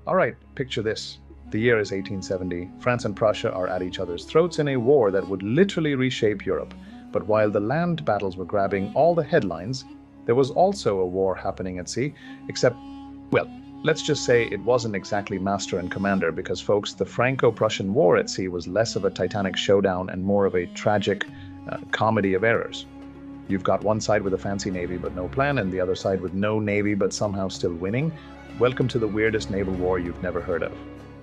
Alright, picture this. The year is 1870. France and Prussia are at each other's throats in a war that would literally reshape Europe. But while the land battles were grabbing all the headlines, there was also a war happening at sea, except, well, let's just say it wasn't exactly master and commander because, folks, the Franco-Prussian War at sea was less of a titanic showdown and more of a tragic comedy of errors. You've got one side with a fancy navy but no plan, and the other side with no navy but somehow still winning. Welcome to the weirdest naval war you've never heard of.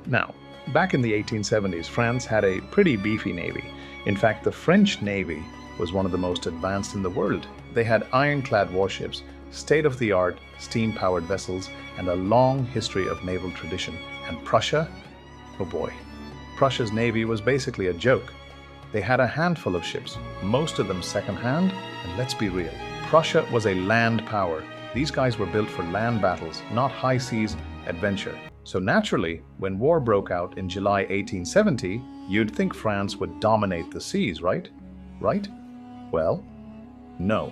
Now, back in the 1870s, France had a pretty beefy navy. In fact, the French Navy was one of the most advanced in the world. They had ironclad warships, state-of-the-art steam-powered vessels, and a long history of naval tradition. And Prussia? Oh boy. Prussia's navy was basically a joke. They had a handful of ships, most of them second-hand, and let's be real, Prussia was a land power. These guys were built for land battles, not high seas adventure. So naturally, when war broke out in July 1870, you'd think France would dominate the seas, right? Right? Well, no.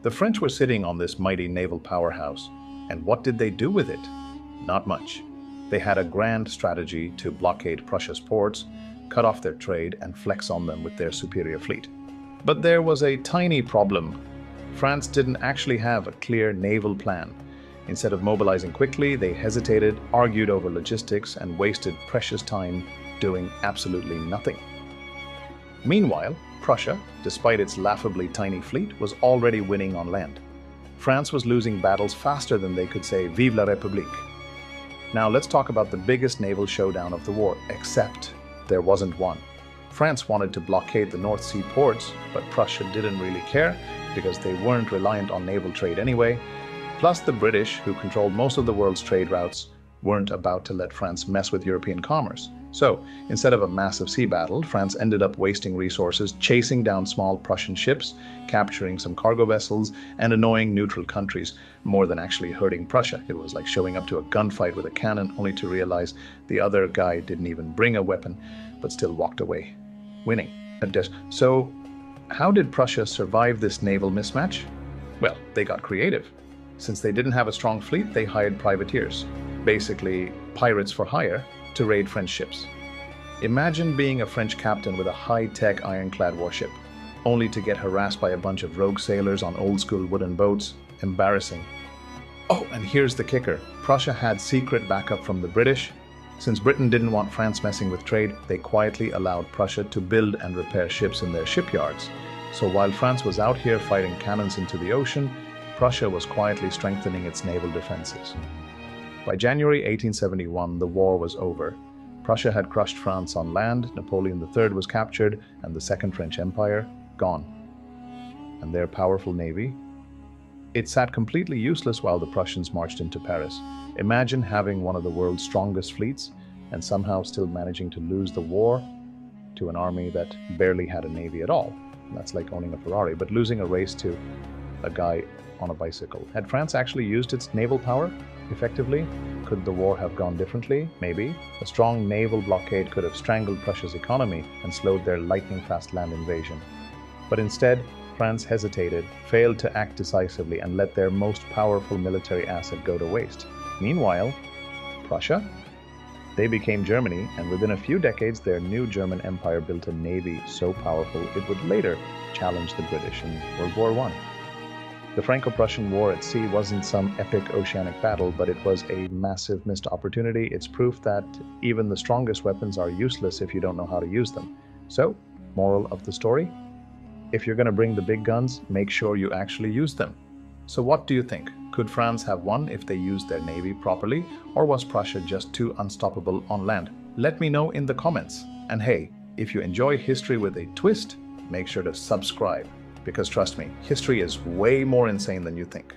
The French were sitting on this mighty naval powerhouse, and what did they do with it? Not much. They had a grand strategy to blockade Prussia's ports, cut off their trade, and flex on them with their superior fleet. But there was a tiny problem. France didn't actually have a clear naval plan. Instead of mobilizing quickly, they hesitated, argued over logistics, and wasted precious time doing absolutely nothing. Meanwhile, Prussia, despite its laughably tiny fleet, was already winning on land. France was losing battles faster than they could say "Vive la République." Now let's talk about the biggest naval showdown of the war, except there wasn't one. France wanted to blockade the North Sea ports, but Prussia didn't really care because they weren't reliant on naval trade anyway. Plus, the British, who controlled most of the world's trade routes, weren't about to let France mess with European commerce. So, instead of a massive sea battle, France ended up wasting resources chasing down small Prussian ships, capturing some cargo vessels, and annoying neutral countries more than actually hurting Prussia. It was like showing up to a gunfight with a cannon only to realize the other guy didn't even bring a weapon, but still walked away, winning. So, how did Prussia survive this naval mismatch? Well, they got creative. Since they didn't have a strong fleet, they hired privateers, basically pirates for hire, to raid French ships. Imagine being a French captain with a high-tech ironclad warship, only to get harassed by a bunch of rogue sailors on old-school wooden boats. Embarrassing. Oh, and here's the kicker. Prussia had secret backup from the British. Since Britain didn't want France messing with trade, they quietly allowed Prussia to build and repair ships in their shipyards. So while France was out here fighting cannons into the ocean, Prussia was quietly strengthening its naval defenses. By January 1871, the war was over. Prussia had crushed France on land, Napoleon III was captured, and the Second French Empire gone. And their powerful navy? It sat completely useless while the Prussians marched into Paris. Imagine having one of the world's strongest fleets and somehow still managing to lose the war to an army that barely had a navy at all. That's like owning a Ferrari, but losing a race to a guy on a bicycle. Had France actually used its naval power effectively? Could the war have gone differently? Maybe. A strong naval blockade could have strangled Prussia's economy and slowed their lightning-fast land invasion. But instead, France hesitated, failed to act decisively, and let their most powerful military asset go to waste. Meanwhile, Prussia? They became Germany, and within a few decades, their new German empire built a navy so powerful it would later challenge the British in World War I. The Franco-Prussian War at sea wasn't some epic oceanic battle, but it was a massive missed opportunity. It's proof that even the strongest weapons are useless if you don't know how to use them. So, moral of the story? If you're going to bring the big guns, make sure you actually use them. So what do you think? Could France have won if they used their navy properly, or was Prussia just too unstoppable on land? Let me know in the comments. And hey, if you enjoy history with a twist, make sure to subscribe. Because trust me, history is way more insane than you think.